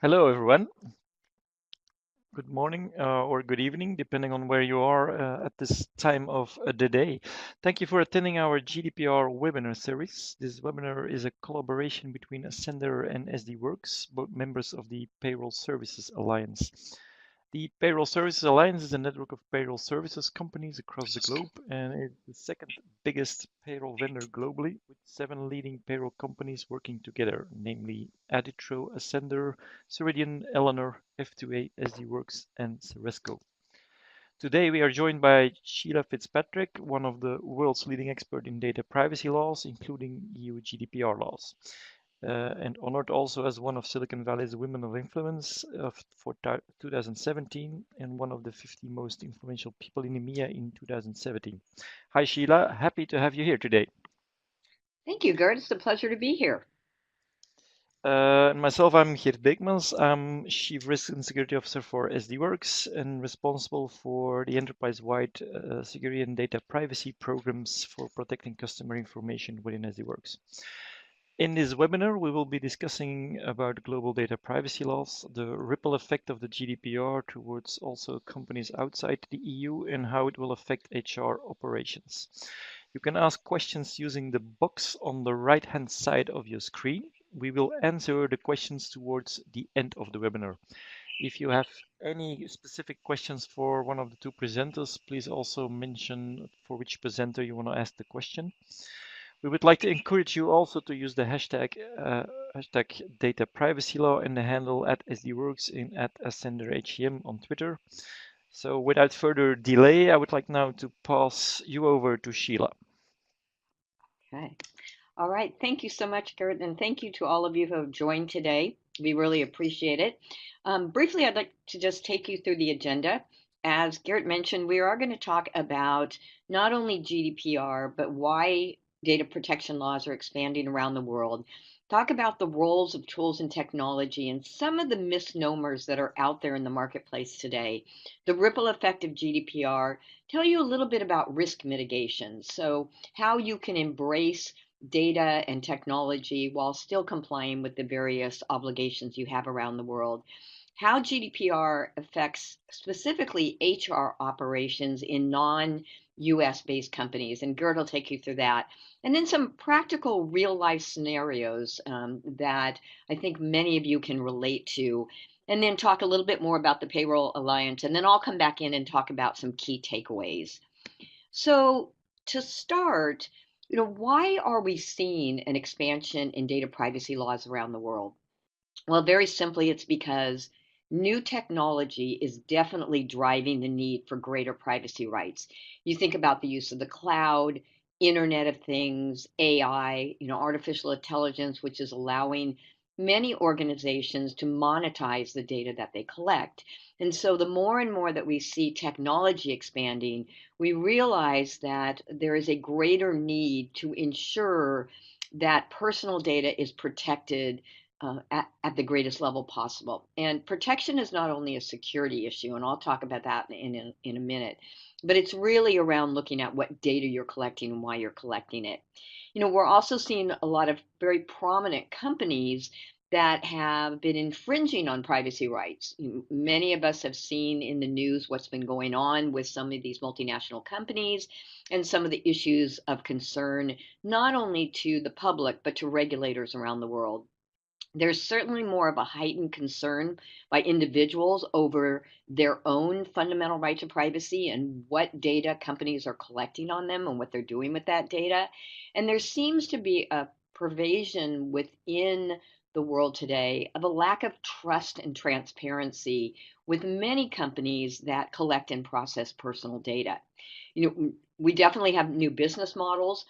Hello, everyone. Good morning or good evening, depending on where you are at this time of the day. Thank you for attending our GDPR webinar series. This webinar is a collaboration between Ascender and SD Worx, both members of the Payroll Services Alliance. The Payroll Services Alliance is a network of payroll services companies across the globe, and it's the second biggest payroll vendor globally, with 7 leading payroll companies working together, namely Aditro, Ascender, Ceridian, Eleanor, F2A, SD Worx, and Ceresco. Today we are joined by Sheila FitzPatrick, one of the world's leading experts in data privacy laws, including EU GDPR laws, and honored also as one of Silicon Valley's Women of Influence for 2017 and one of the 50 most influential people in EMEA in 2017. Hi Sheila, happy to have you here today. Thank you, Gert. It's a pleasure to be here. Myself, I'm Gert Beeckmans. I'm Chief Risk and Security Officer for SD Worx and responsible for the enterprise-wide security and data privacy programs for protecting customer information within SD Worx. In this webinar, we will be discussing about global data privacy laws, the ripple effect of the GDPR towards also companies outside the EU, and how it will affect HR operations. You can ask questions using the box on the right-hand side of your screen. We will answer the questions towards the end of the webinar. If you have any specific questions for one of the two presenters, please also mention for which presenter you want to ask the question. We would like to encourage you also to use the hashtag data privacy law and the handle at SDWorks and at AscenderHCM on Twitter. So without further delay, I would like now to pass you over to Sheila. Okay. All right. Thank you so much, Gert, and thank you to all of you who have joined today. We really appreciate it. Briefly, I'd like to just take you through the agenda. As Gert mentioned, we are going to talk about not only GDPR, but why data protection laws are expanding around the world. Talk about the roles of tools and technology and some of the misnomers that are out there in the marketplace today. The ripple effect of GDPR. Tell you a little bit about risk mitigation. So, how you can embrace data and technology while still complying with the various obligations you have around the world. How GDPR affects specifically HR operations in non-US based companies, and Gert will take you through that. And then some practical real life scenarios that I think many of you can relate to. And then talk a little bit more about the Payroll Alliance, and then I'll come back in and talk about some key takeaways. So, to start, why are we seeing an expansion in data privacy laws around the world? Well, very simply, it's because new technology is definitely driving the need for greater privacy rights. You think about the use of the cloud, Internet of Things, AI, artificial intelligence, which is allowing many organizations to monetize the data that they collect. And so the more and more that we see technology expanding, we realize that there is a greater need to ensure that personal data is protected at the greatest level possible. And protection is not only a security issue, and I'll talk about that in a minute, but it's really around looking at what data you're collecting and why you're collecting it. We're also seeing a lot of very prominent companies that have been infringing on privacy rights. Many of us have seen in the news what's been going on with some of these multinational companies and some of the issues of concern, not only to the public, but to regulators around the world. There's certainly more of a heightened concern by individuals over their own fundamental right to privacy and what data companies are collecting on them and what they're doing with that data. And there seems to be a pervasion within the world today of a lack of trust and transparency with many companies that collect and process personal data. We definitely have new business models.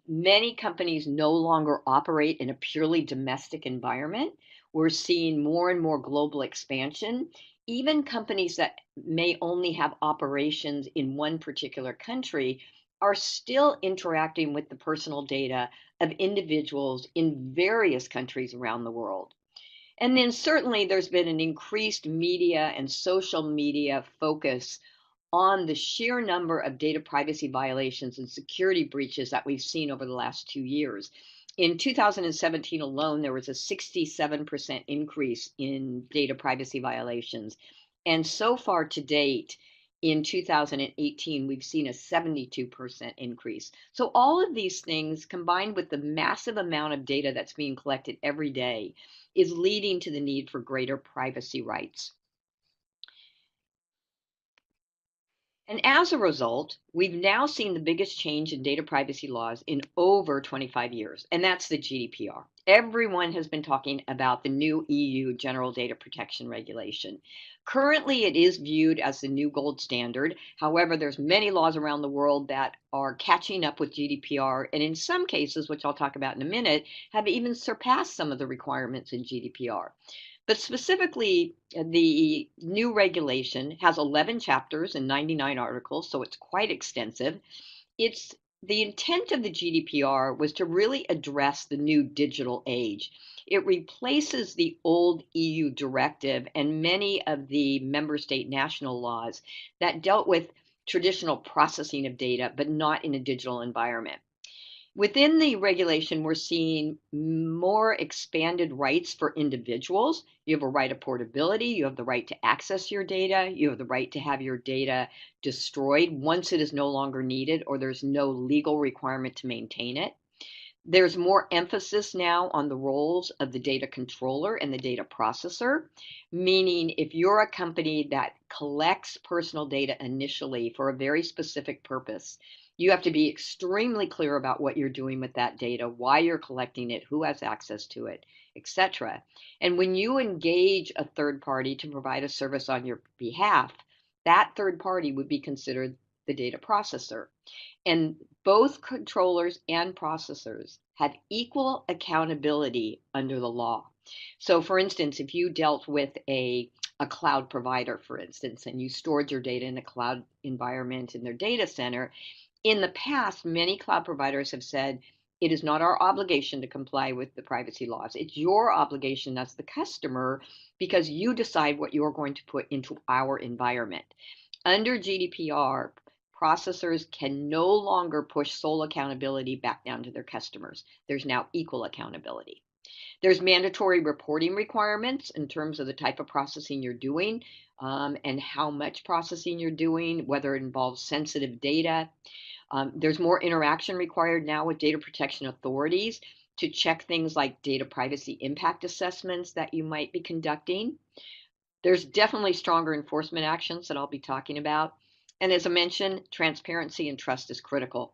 Many companies no longer operate in a purely domestic environment. We're seeing more and more global expansion. Even companies that may only have operations in one particular country are still interacting with the personal data of individuals in various countries around the world. And then certainly there's been an increased media and social media focus on the sheer number of data privacy violations and security breaches that we've seen over the last 2 years. In 2017 alone, there was a 67% increase in data privacy violations. And so far to date, in 2018, we've seen a 72% increase. So all of these things, combined with the massive amount of data that's being collected every day, is leading to the need for greater privacy rights. And as a result, we've now seen the biggest change in data privacy laws in over 25 years, and that's the GDPR. Everyone has been talking about the new EU General Data Protection Regulation. Currently, it is viewed as the new gold standard. However, there's many laws around the world that are catching up with GDPR, and in some cases, which I'll talk about in a minute, have even surpassed some of the requirements in GDPR. But specifically, the new regulation has 11 chapters and 99 articles, so it's quite extensive. It's the intent of the GDPR was to really address the new digital age. It replaces the old EU directive and many of the member state national laws that dealt with traditional processing of data, but not in a digital environment. Within the regulation, we're seeing more expanded rights for individuals. You have a right of portability, you have the right to access your data, you have the right to have your data destroyed once it is no longer needed or there's no legal requirement to maintain it. There's more emphasis now on the roles of the data controller and the data processor, meaning if you're a company that collects personal data initially for a very specific purpose, you have to be extremely clear about what you're doing with that data, why you're collecting it, who has access to it, etc. And when you engage a third party to provide a service on your behalf, that third party would be considered the data processor. And both controllers and processors have equal accountability under the law. So for instance, if you dealt with a cloud provider, for instance, and you stored your data in a cloud environment in their data center, in the past, many cloud providers have said, it is not our obligation to comply with the privacy laws. It's your obligation as the customer because you decide what you're going to put into our environment. Under GDPR, processors can no longer push sole accountability back down to their customers. There's now equal accountability. There's mandatory reporting requirements in terms of the type of processing you're doing and how much processing you're doing, whether it involves sensitive data. There's more interaction required now with data protection authorities to check things like data privacy impact assessments that you might be conducting. There's definitely stronger enforcement actions that I'll be talking about. And as I mentioned, transparency and trust is critical.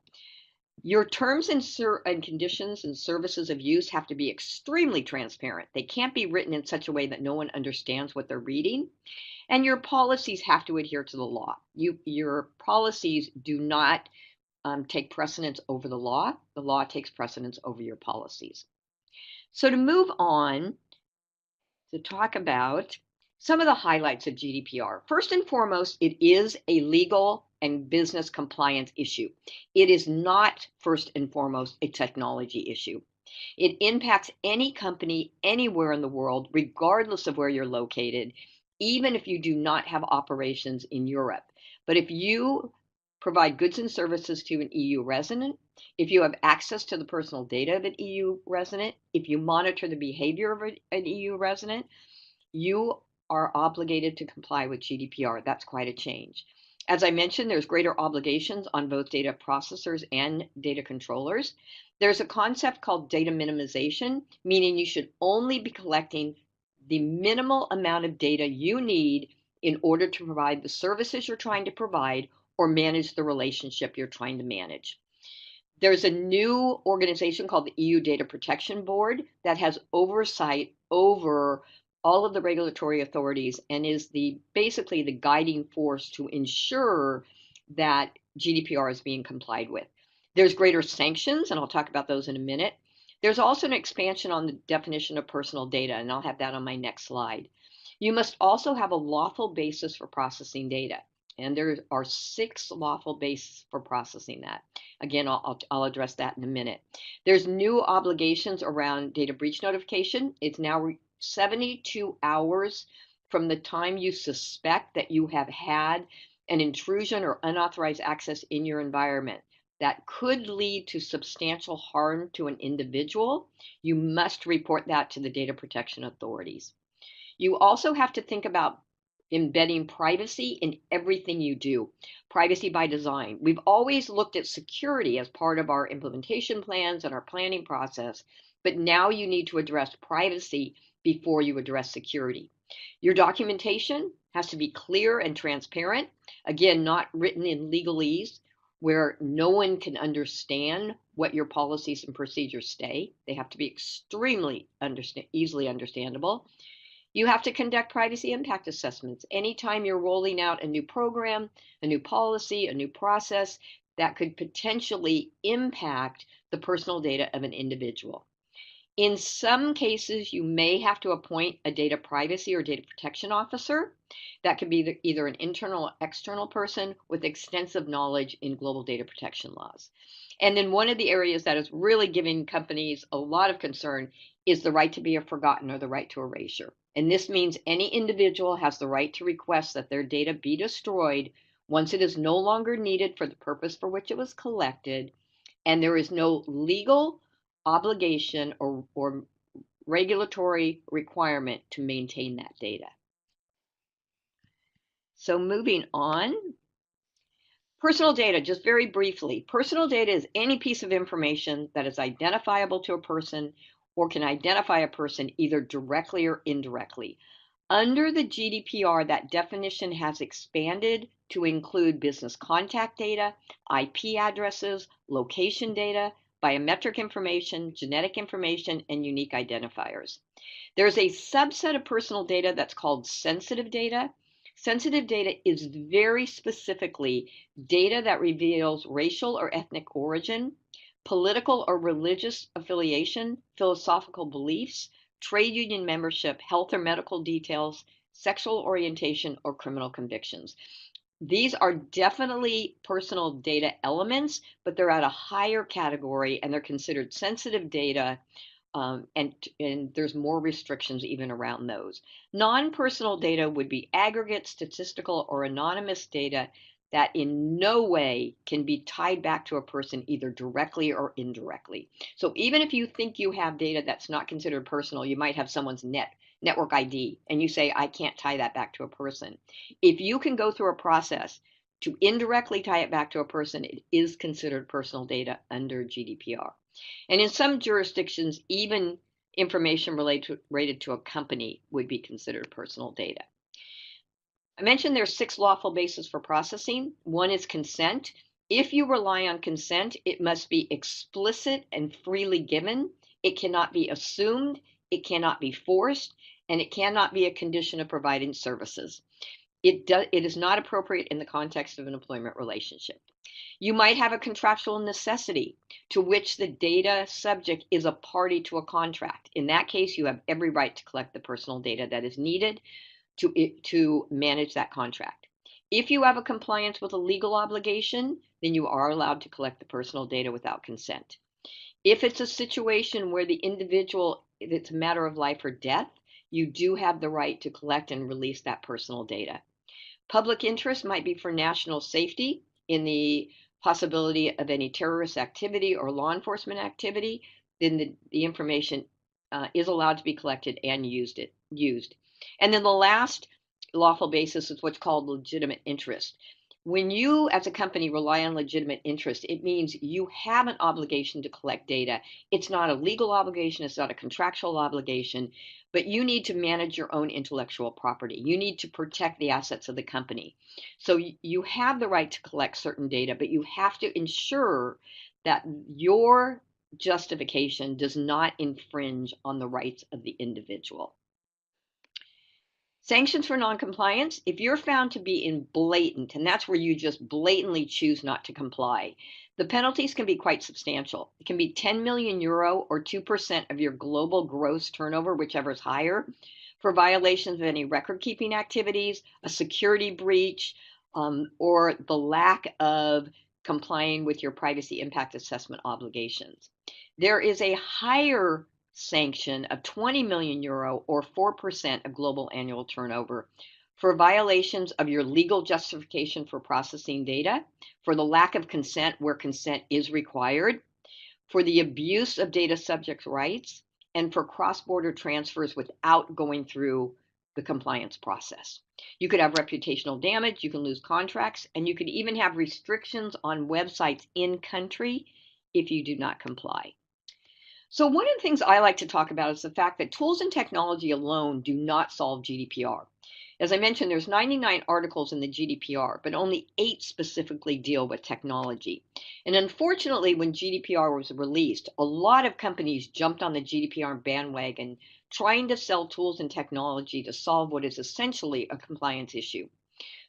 Your terms and conditions and services of use have to be extremely transparent. They can't be written in such a way that no one understands what they're reading. And your policies have to adhere to the law. Your policies do not take precedence over the law. The law takes precedence over your policies. So to move on to talk about some of the highlights of GDPR. First and foremost, it is a legal and business compliance issue. It is not first and foremost a technology issue. It impacts any company anywhere in the world, regardless of where you're located, even if you do not have operations in Europe. But if you provide goods and services to an EU resident, if you have access to the personal data of an EU resident, if you monitor the behavior of an EU resident, you are obligated to comply with GDPR. That's quite a change. As I mentioned, there's greater obligations on both data processors and data controllers. There's a concept called data minimization, meaning you should only be collecting the minimal amount of data you need in order to provide the services you're trying to provide or manage the relationship you're trying to manage. There's a new organization called the EU Data Protection Board that has oversight over all of the regulatory authorities and is basically the guiding force to ensure that GDPR is being complied with. There's greater sanctions, and I'll talk about those in a minute. There's also an expansion on the definition of personal data, and I'll have that on my next slide. You must also have a lawful basis for processing data. And there are 6 lawful bases for processing that. Again, I'll address that in a minute. There's new obligations around data breach notification. It's now 72 hours from the time you suspect that you have had an intrusion or unauthorized access in your environment. that could lead to substantial harm to an individual, you must report that to the data protection authorities. You also have to think about embedding privacy in everything you do. Privacy by design. We've always looked at security as part of our implementation plans and our planning process, but now you need to address privacy before you address security. Your documentation has to be clear and transparent. Again, not written in legalese where no one can understand what your policies and procedures say. They have to be extremely easily understandable. You have to conduct privacy impact assessments. Anytime you're rolling out a new program, a new policy, a new process that could potentially impact the personal data of an individual. In some cases, you may have to appoint a data privacy or data protection officer. That could be either an internal or external person with extensive knowledge in global data protection laws. And then one of the areas that is really giving companies a lot of concern is the right to be forgotten or the right to erasure. And this means any individual has the right to request that their data be destroyed once it is no longer needed for the purpose for which it was collected, and there is no legal obligation or regulatory requirement to maintain that data. So moving on, personal data, just very briefly. Personal data is any piece of information that is identifiable to a person or can identify a person either directly or indirectly. Under the GDPR, that definition has expanded to include business contact data, IP addresses, location data, biometric information, genetic information, and unique identifiers. There's a subset of personal data that's called sensitive data. Sensitive data is very specifically data that reveals racial or ethnic origin, political or religious affiliation, philosophical beliefs, trade union membership, health or medical details, sexual orientation, or criminal convictions. These are definitely personal data elements, but they're at a higher category and they're considered sensitive data, and there's more restrictions even around those. Non-personal data would be aggregate, statistical, or anonymous data that in no way can be tied back to a person either directly or indirectly. So even if you think you have data that's not considered personal, you might have someone's network ID, and you say, I can't tie that back to a person. If you can go through a process to indirectly tie it back to a person, it is considered personal data under GDPR. And in some jurisdictions, even information related to a company would be considered personal data. I mentioned there's 6 lawful bases for processing. One is consent. If you rely on consent, it must be explicit and freely given. It cannot be assumed, it cannot be forced, and it cannot be a condition of providing services. It is not appropriate in the context of an employment relationship. You might have a contractual necessity to which the data subject is a party to a contract. In that case, you have every right to collect the personal data that is needed to manage that contract. If you have a compliance with a legal obligation, then you are allowed to collect the personal data without consent. If it's a situation where the individual, it's a matter of life or death, you do have the right to collect and release that personal data. Public interest might be for national safety in the possibility of any terrorist activity or law enforcement activity, then the information is allowed to be collected and used. And then the last lawful basis is what's called legitimate interest. When you as a company rely on legitimate interest, it means you have an obligation to collect data. It's not a legal obligation, it's not a contractual obligation, but you need to manage your own intellectual property. You need to protect the assets of the company. So you have the right to collect certain data, but you have to ensure that your justification does not infringe on the rights of the individual. Sanctions for noncompliance, if you're found to be in blatant, and that's where you just blatantly choose not to comply, the penalties can be quite substantial. It can be 10 million euro or 2% of your global gross turnover, whichever is higher, for violations of any record-keeping activities, a security breach, or the lack of complying with your privacy impact assessment obligations. There is a higher sanction of 20 million euro or 4% of global annual turnover for violations of your legal justification for processing data, for the lack of consent where consent is required, for the abuse of data subject rights, and for cross-border transfers without going through the compliance process. You could have reputational damage, you can lose contracts, and you could even have restrictions on websites in country if you do not comply. So one of the things I like to talk about is the fact that tools and technology alone do not solve GDPR. As I mentioned, there's 99 articles in the GDPR, but only 8 specifically deal with technology. And unfortunately, when GDPR was released, a lot of companies jumped on the GDPR bandwagon trying to sell tools and technology to solve what is essentially a compliance issue.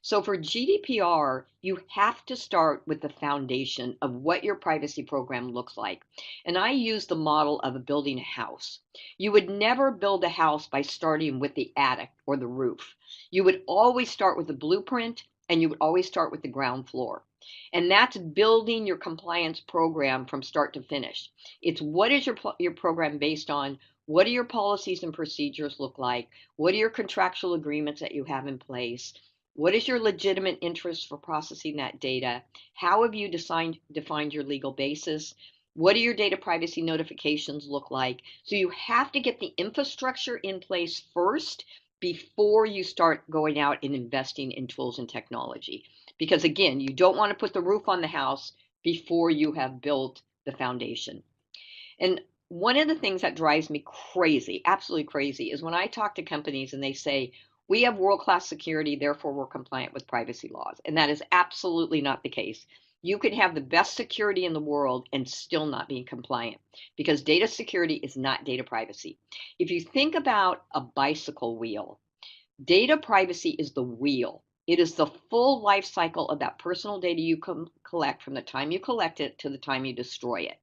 So for GDPR, you have to start with the foundation of what your privacy program looks like. And I use the model of building a house. You would never build a house by starting with the attic or the roof. You would always start with the blueprint, and you would always start with the ground floor. And that's building your compliance program from start to finish. It's what is your program based on? What do your policies and procedures look like? What are your contractual agreements that you have in place? What is your legitimate interest for processing that data? How have you defined your legal basis? What do your data privacy notifications look like? So you have to get the infrastructure in place first before you start going out and investing in tools and technology. Because again, you don't want to put the roof on the house before you have built the foundation. And one of the things that drives me crazy, absolutely crazy, is when I talk to companies and they say, we have world-class security, therefore we're compliant with privacy laws. And that is absolutely not the case. You can have the best security in the world and still not be compliant, because data security is not data privacy. If you think about a bicycle wheel, data privacy is the wheel. It is the full life cycle of that personal data you collect from the time you collect it to the time you destroy it.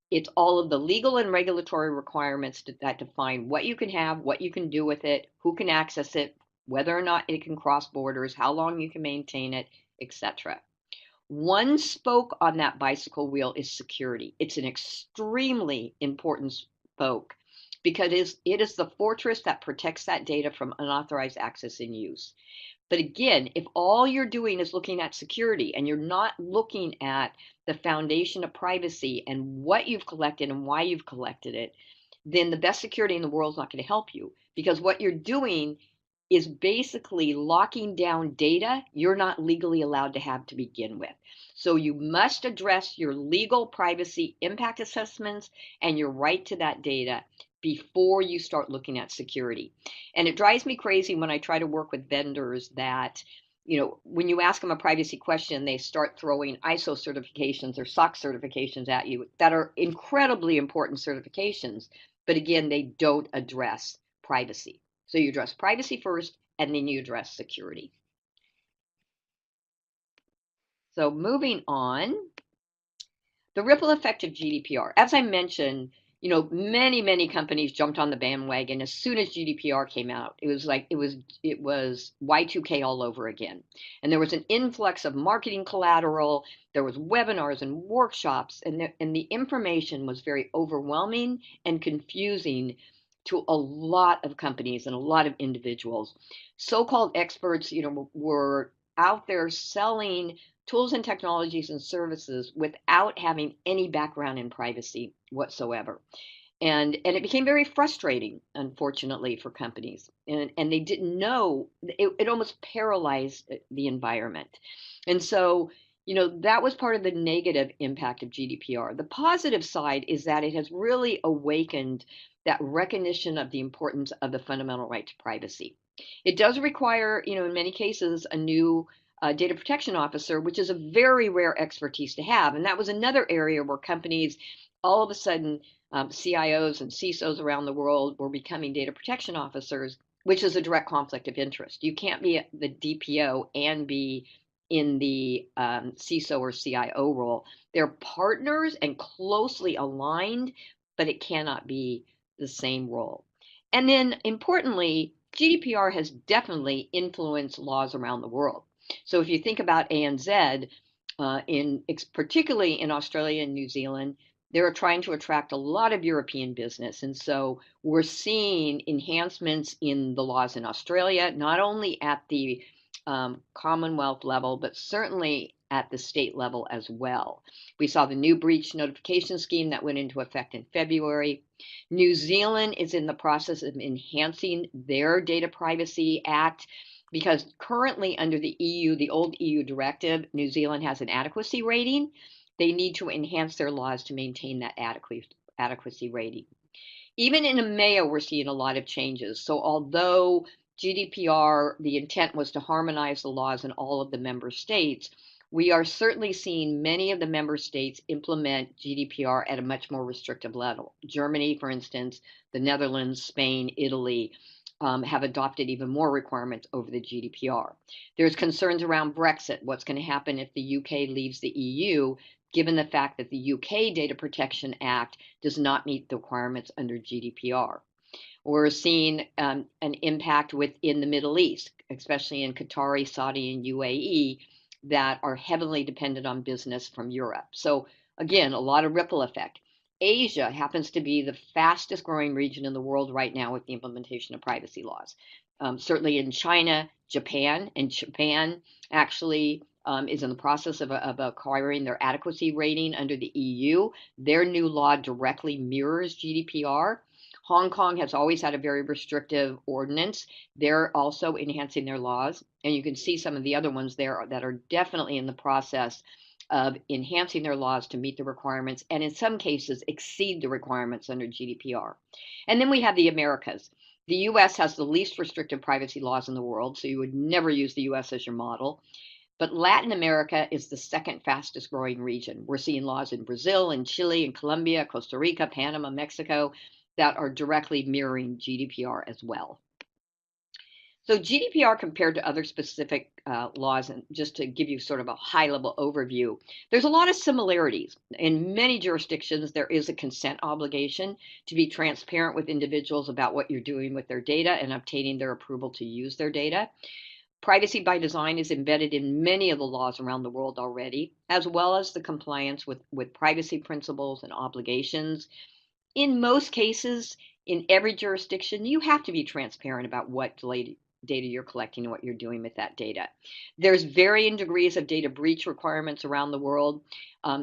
It's all of the legal and regulatory requirements that define what you can have, what you can do with it, who can access it, whether or not it can cross borders, how long you can maintain it, etc. One spoke on that bicycle wheel is security. It's an extremely important spoke because it is the fortress that protects that data from unauthorized access and use. But again, if all you're doing is looking at security and you're not looking at the foundation of privacy and what you've collected and why you've collected it, then the best security in the world is not going to help you, because what you're doing is basically locking down data you're not legally allowed to have to begin with. So you must address your legal privacy impact assessments and your right to that data before you start looking at security. And it drives me crazy when I try to work with vendors that, when you ask them a privacy question, they start throwing ISO certifications or SOC certifications at you that are incredibly important certifications. But again, they don't address privacy. So you address privacy first, and then you address security. So moving on, the ripple effect of GDPR. As I mentioned, many companies jumped on the bandwagon as soon as GDPR came out. It was like it was Y2K all over again. And there was an influx of marketing collateral, there was webinars and workshops, and the information was very overwhelming and confusing to a lot of companies and a lot of individuals. So-called experts, were out there selling tools and technologies and services without having any background in privacy whatsoever. And it became very frustrating, unfortunately, for companies. And they didn't know, it almost paralyzed the environment. And so, that was part of the negative impact of GDPR. The positive side is that it has really awakened that recognition of the importance of the fundamental right to privacy. It does require, in many cases, a new data protection officer, which is a very rare expertise to have. And that was another area where companies, all of a sudden, CIOs and CISOs around the world were becoming data protection officers, which is a direct conflict of interest. You can't be the DPO and be in the CISO or CIO role. They're partners and closely aligned, but it cannot be the same role. And then importantly, GDPR has definitely influenced laws around the world. So if you think about ANZ, particularly in Australia and New Zealand, they're trying to attract a lot of European business. And so we're seeing enhancements in the laws in Australia, not only at the Commonwealth level, but certainly at the state level as well. We saw the new breach notification scheme that went into effect in February. New Zealand is in the process of enhancing their Data Privacy Act because currently under the EU, the old EU directive, New Zealand has an adequacy rating. They need to enhance their laws to maintain that adequacy rating. Even in EMEA, we're seeing a lot of changes. So although GDPR, the intent was to harmonize the laws in all of the member states, we are certainly seeing many of the member states implement GDPR at a much more restrictive level. Germany, for instance, the Netherlands, Spain, Italy have adopted even more requirements over the GDPR. There's concerns around Brexit, what's going to happen if the UK leaves the EU, given the fact that the UK Data Protection Act does not meet the requirements under GDPR. We're seeing an impact within the Middle East, especially in Qatari, Saudi, and UAE, that are heavily dependent on business from Europe. So again, a lot of ripple effect. Asia happens to be the fastest growing region in the world right now with the implementation of privacy laws. Certainly in China, Japan, and Japan actually is in the process of acquiring their adequacy rating under the EU. Their new law directly mirrors GDPR. Hong Kong has always had a very restrictive ordinance. They're also enhancing their laws. And you can see some of the other ones there that are definitely in the process of enhancing their laws to meet the requirements and in some cases exceed the requirements under GDPR. And then we have the Americas. The US has the least restrictive privacy laws in the world, so you would never use the US as your model. But Latin America is the second fastest growing region. We're seeing laws in Brazil and Chile and Colombia, Costa Rica, Panama, Mexico that are directly mirroring GDPR as well. So GDPR compared to other specific laws, and just to give you sort of a high-level overview, there's a lot of similarities. In many jurisdictions, there is a consent obligation to be transparent with individuals about what you're doing with their data and obtaining their approval to use their data. Privacy by design is embedded in many of the laws around the world already, as well as the compliance with privacy principles and obligations. In most cases, in every jurisdiction, you have to be transparent about what data you're collecting and what you're doing with that data. There's varying degrees of data breach requirements around the world.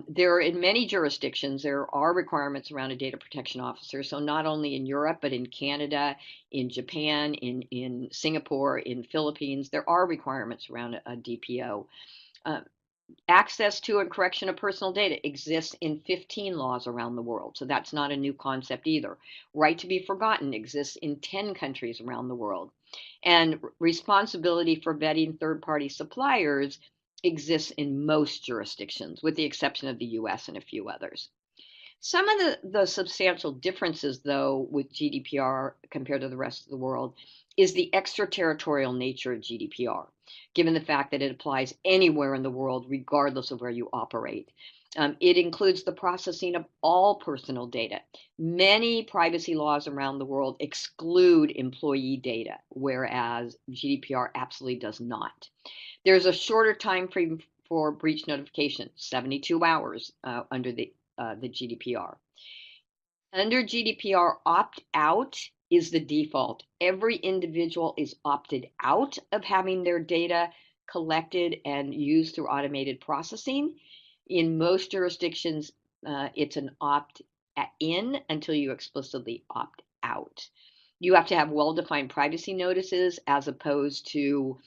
There are, in many jurisdictions, there are requirements around a data protection officer. So not only in Europe, but in Canada, in Japan, in Singapore, in Philippines, there are requirements around a DPO. Access to and correction of personal data exists in 15 laws around the world, so that's not a new concept either. Right to be forgotten exists in 10 countries around the world. And responsibility for vetting third-party suppliers exists in most jurisdictions, with the exception of the US and a few others. Some of the substantial differences, though, with GDPR compared to the rest of the world is the extraterritorial nature of GDPR, given the fact that it applies anywhere in the world, regardless of where you operate. It includes the processing of all personal data. Many privacy laws around the world exclude employee data, whereas GDPR absolutely does not. There's a shorter time frame for breach notification, 72 hours under the GDPR. Under GDPR, opt-out is the default. Every individual is opted out of having their data collected and used through automated processing. In most jurisdictions, it's an opt-in until you explicitly opt out. You have to have well-defined privacy notices as opposed to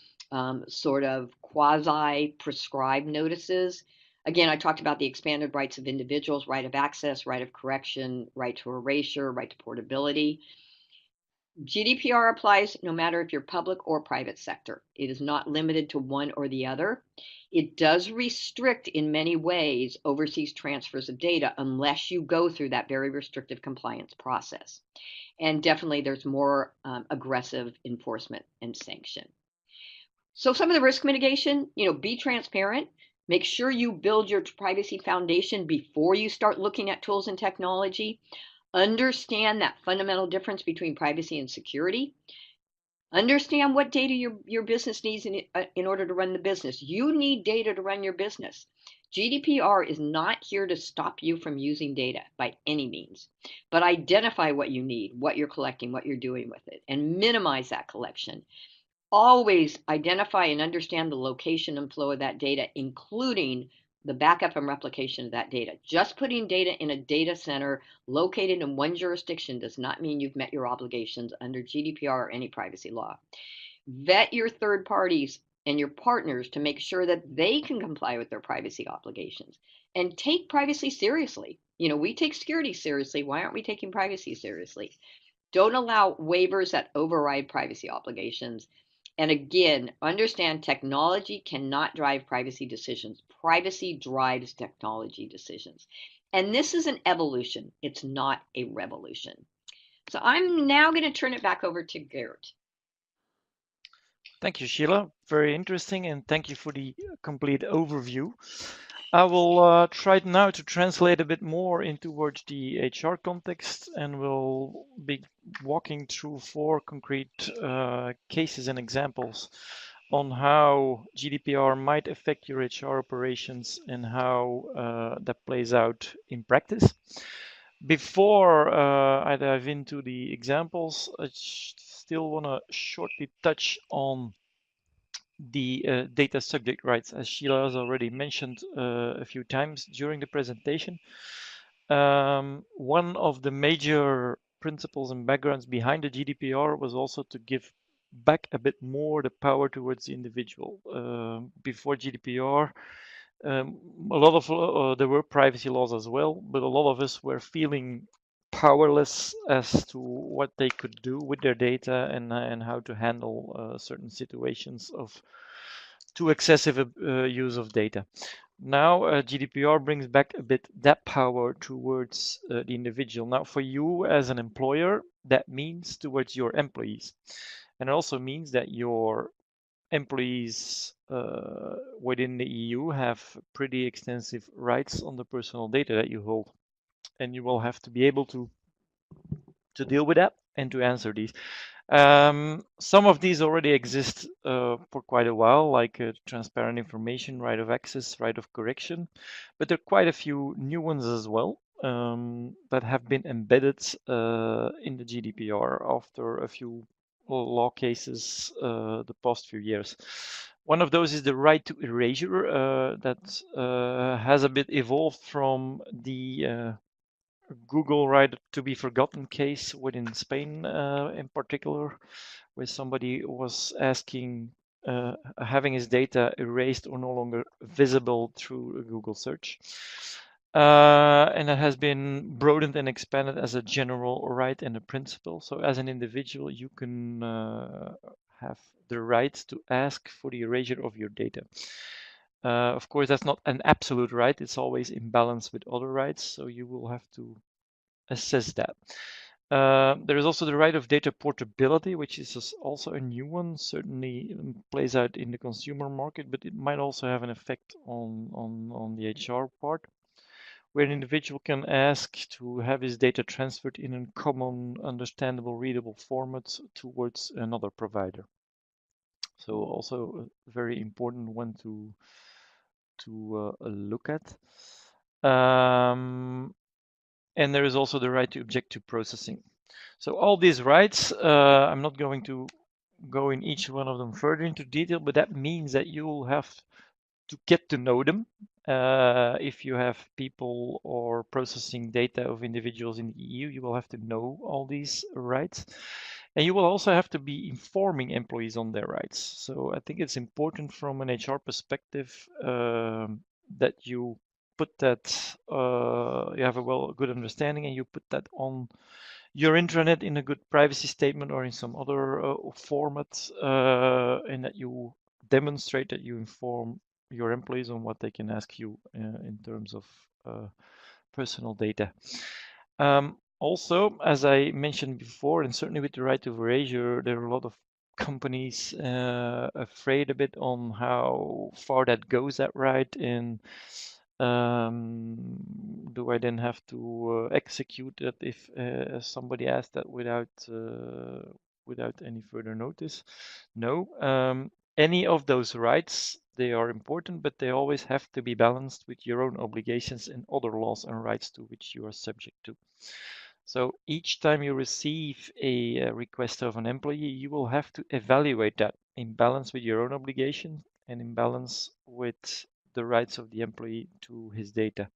sort of quasi-prescribed notices. Again, I talked about the expanded rights of individuals, right of access, right of correction, right to erasure, right to portability. GDPR applies no matter if you're public or private sector. It is not limited to one or the other. It does restrict in many ways overseas transfers of data unless you go through that very restrictive compliance process. And definitely there's more aggressive enforcement and sanction. So some of the risk mitigation, be transparent. Make sure you build your privacy foundation before you start looking at tools and technology. Understand that fundamental difference between privacy and security. Understand what data your business needs in order to run the business. You need data to run your business. GDPR is not here to stop you from using data by any means, but identify what you need, what you're collecting, what you're doing with it, and minimize that collection. Always identify and understand the location and flow of that data, including the backup and replication of that data. Just putting data in a data center located in one jurisdiction does not mean you've met your obligations under GDPR or any privacy law. Vet your third parties and your partners to make sure that they can comply with their privacy obligations, and take privacy seriously. We take security seriously. Why aren't we taking privacy seriously? Don't allow waivers that override privacy obligations. And again, understand technology cannot drive privacy decisions. Privacy drives technology decisions. And this is an evolution. It's not a revolution. So I'm now going to turn it back over to Gert. Thank you, Sheila. Very interesting, and thank you for the complete overview. I will try now to translate a bit more into towards the HR context, and we'll be walking through 4 concrete cases and examples on how GDPR might affect your HR operations and how that plays out in practice. Before I dive into the examples, I still want to shortly touch on the data subject rights, as Sheila has already mentioned a few times during the presentation. One of the major principles and backgrounds behind the GDPR was also to give back a bit more the power towards the individual. Before GDPR, a lot of there were privacy laws as well, but a lot of us were feeling powerless as to what they could do with their data and how to handle certain situations of too excessive use of data. Now GDPR brings back a bit that power towards the individual. Now for you as an employer, that means towards your employees. And it also means that your employees within the EU have pretty extensive rights on the personal data that you hold. And you will have to be able to deal with that and to answer these. Some of these already exist for quite a while, like transparent information, right of access, right of correction, but there are quite a few new ones as well that have been embedded in the GDPR after a few law cases the past few years. One of those is the right to erasure that has a bit evolved from the Google right to be forgotten case within Spain in particular, where somebody was asking having his data erased or no longer visible through a Google search. And it has been broadened and expanded as a general right and a principle. So as an individual, you can have the right to ask for the erasure of your data. Of course, that's not an absolute right. It's always in balance with other rights. So you will have to assess that. There is also the right of data portability, which is also a new one, certainly plays out in the consumer market, but it might also have an effect on the HR part, where an individual can ask to have his data transferred in a common, understandable, readable format towards another provider. So also a very important one to look at. And there is also the right to object to processing. So all these rights, I'm not going to go in each one of them further into detail, but that means that you will have to get to know them. If you have people or processing data of individuals in the EU, you will have to know all these rights. And you will also have to be informing employees on their rights. So I think it's important from an HR perspective that you put that, you have a good understanding and you put that on your intranet in a good privacy statement or in some other format, and that you demonstrate that you inform your employees on what they can ask you in terms of personal data. Also, as I mentioned before, and certainly with the right to erasure, there are a lot of companies afraid a bit on how far that goes, that right, and do I then have to execute that if somebody asks that without without any further notice. No, any of those rights, they are important, but they always have to be balanced with your own obligations and other laws and rights to which you are subject to. So each time you receive a request of an employee, you will have to evaluate that in balance with your own obligation and in balance with the rights of the employee to his data.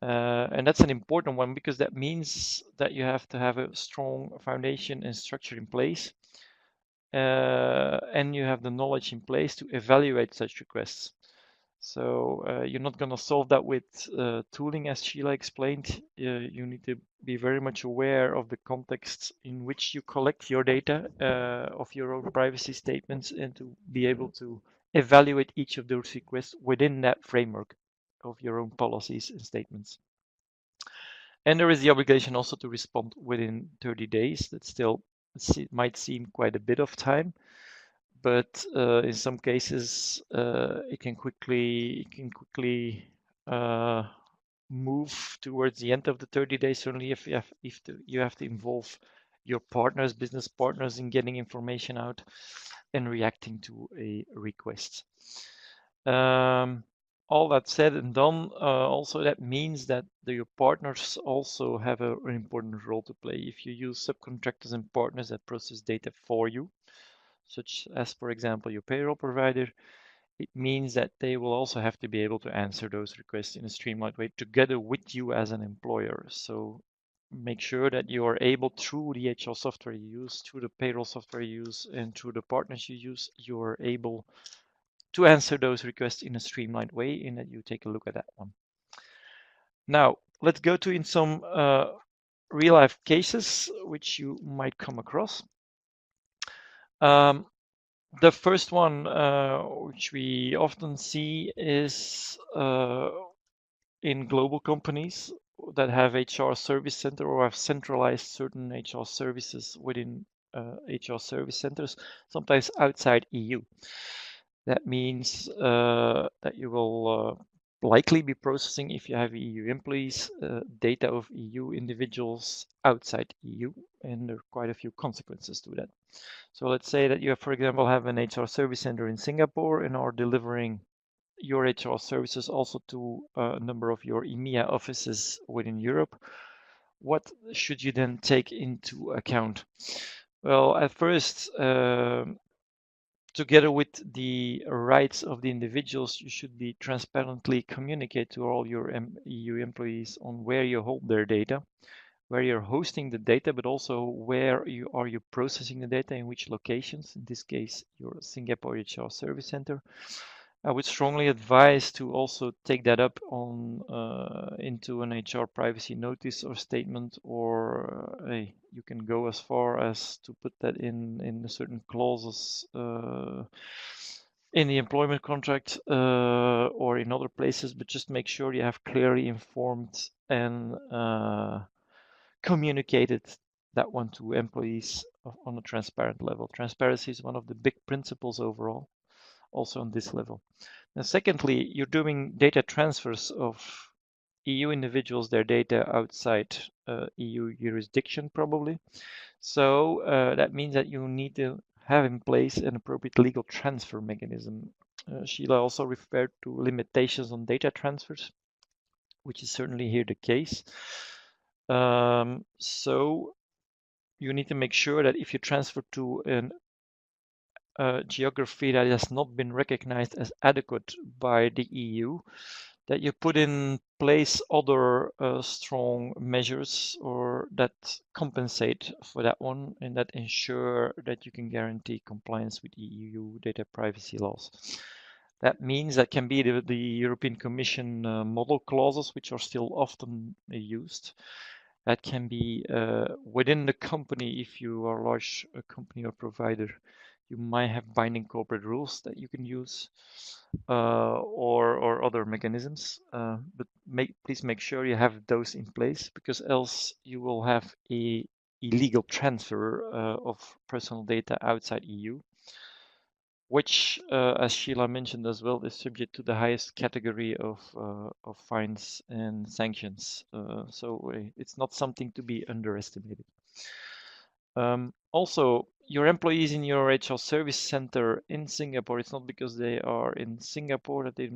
And that's an important one because that means that you have to have a strong foundation and structure in place, and you have the knowledge in place to evaluate such requests. So you're not going to solve that with tooling, as Sheila explained. You need to be very much aware of the context in which you collect your data of your own privacy statements and to be able to evaluate each of those requests within that framework of your own policies and statements. And there is the obligation also to respond within 30 days. That still might seem quite a bit of time, but in some cases it can quickly move towards the end of the 30 days. Certainly, if you have to involve your partners, business partners, in getting information out and reacting to a request. All that said and done, also that means that your partners also have an important role to play. If you use subcontractors and partners that process data for you, such as, for example, your payroll provider, it means that they will also have to be able to answer those requests in a streamlined way together with you as an employer. So make sure that you are able, through the HR software you use, through the payroll software you use, and through the partners you use, you are able to answer those requests in a streamlined way, and that you take a look at that one. Now, let's go to in some real life cases which you might come across. The first one, which we often see, is in global companies that have HR service center or have centralized certain HR services within HR service centers, sometimes outside EU. That means that you will likely be processing, if you have EU employees, data of EU individuals outside EU, and there are quite a few consequences to that. So let's say that you, for example, have an HR service center in Singapore and are delivering your HR services also to a number of your EMEA offices within Europe. What should you then take into account? Well, at first, together with the rights of the individuals, you should be transparently communicate to all your EU employees on where you hold their data, where you're hosting the data, but also where you are processing the data, in which locations, in this case, your Singapore HR service center. I would strongly advise to also take that up on into an HR privacy notice or statement, or you can go as far as to put that in certain clauses in the employment contract or in other places, but just make sure you have clearly informed and communicated that one to employees on a transparent level. Transparency is one of the big principles overall, also on this level. And secondly, you're doing data transfers of EU individuals, their data outside EU jurisdiction probably. So that means that you need to have in place an appropriate legal transfer mechanism. Sheila also referred to limitations on data transfers, which is certainly here the case. So you need to make sure that if you transfer to an geography that has not been recognized as adequate by the EU, that you put in place other strong measures or that compensate for that one and that ensure that you can guarantee compliance with EU data privacy laws. That means that can be the European Commission model clauses, which are still often used. That can be within the company, if you are a large company or provider, you might have binding corporate rules that you can use or other mechanisms. But please make sure you have those in place, because else you will have a illegal transfer of personal data outside EU, which, as Sheila mentioned as well, is subject to the highest category of fines and sanctions. So it's not something to be underestimated. Also, your employees in your HR service center in Singapore, it's not because they are in Singapore that they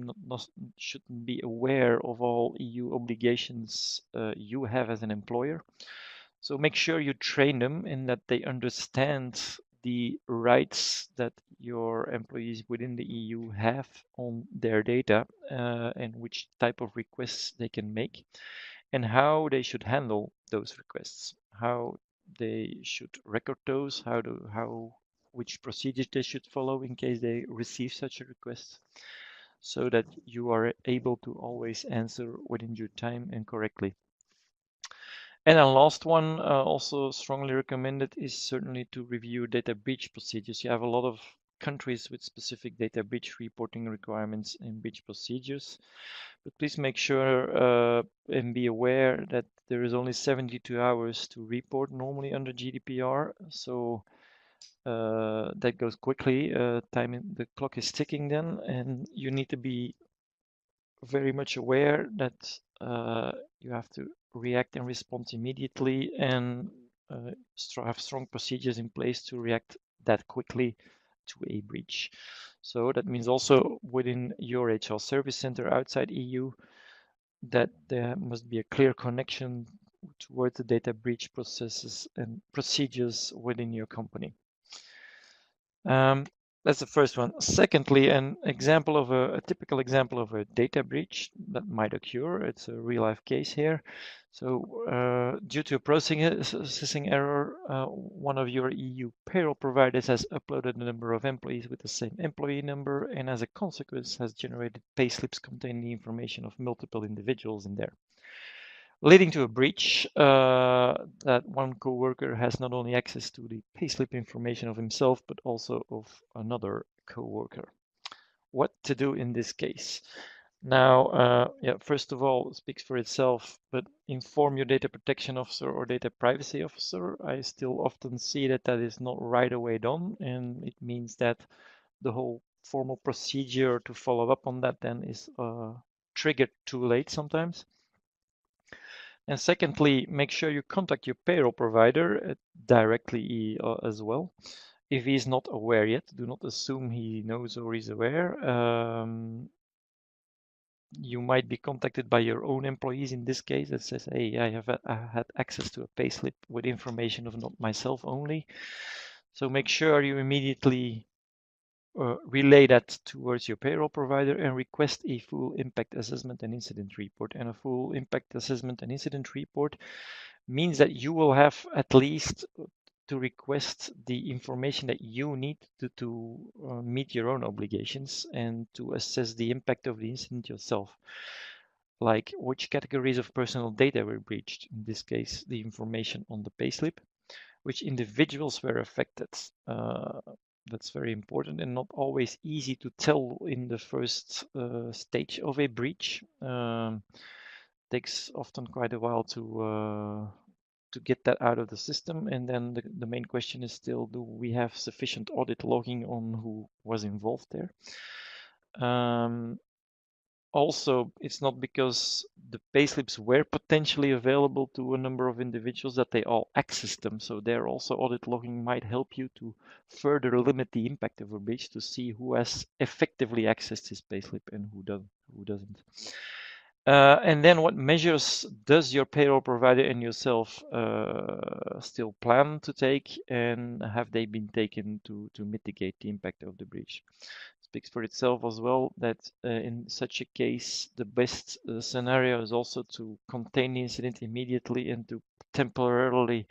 shouldn't be aware of all EU obligations you have as an employer. So make sure you train them in that they understand the rights that your employees within the EU have on their data and which type of requests they can make and how they should handle those requests, how they should record those, which procedures they should follow in case they receive such a request, so that you are able to always answer within due time and correctly. And a last one, also strongly recommended, is certainly to review data breach procedures. You have a lot of countries with specific data breach reporting requirements and breach procedures. But please make sure and be aware that there is only 72 hours to report normally under GDPR. So that goes quickly. The clock is ticking then, and you need to be very much aware that you have to react and respond immediately and have strong procedures in place to react that quickly to a breach. So that means also within your HR service center outside EU that there must be a clear connection towards the data breach processes and procedures within your company. That's the first one. Secondly, a typical example of a data breach that might occur. It's a real life case here. So due to a processing error, one of your EU payroll providers has uploaded a number of employees with the same employee number, and as a consequence has generated payslips containing the information of multiple individuals in there, leading to a breach that one coworker has not only access to the payslip information of himself, but also of another coworker. What to do in this case? Now, first of all, it speaks for itself, but inform your data protection officer or data privacy officer. I still often see that is not right away done, and it means that the whole formal procedure to follow up on that then is triggered too late sometimes. And secondly, make sure you contact your payroll provider directly as well. If he's not aware yet, do not assume he knows or is aware. You might be contacted by your own employees in this case that says, hey, I had access to a payslip with information of not myself only. So make sure you immediately relay that towards your payroll provider and request a full impact assessment and incident report. And a full impact assessment and incident report means that you will have at least to request the information that you need to meet your own obligations and to assess the impact of the incident yourself. Like which categories of personal data were breached, in this case, the information on the payslip, which individuals were affected. That's very important and not always easy to tell in the first stage of a breach. Takes often quite a while to get that out of the system, and then the main question is still, do we have sufficient audit logging on who was involved there? Also, it's not because the payslips were potentially available to a number of individuals that they all accessed them. So there also audit logging might help you to further limit the impact of a breach to see who has effectively accessed his payslip and who doesn't. And then what measures does your payroll provider and yourself still plan to take, and have they been taken to mitigate the impact of the breach? Speaks for itself as well that in such a case, the best scenario is also to contain the incident immediately and to temporarily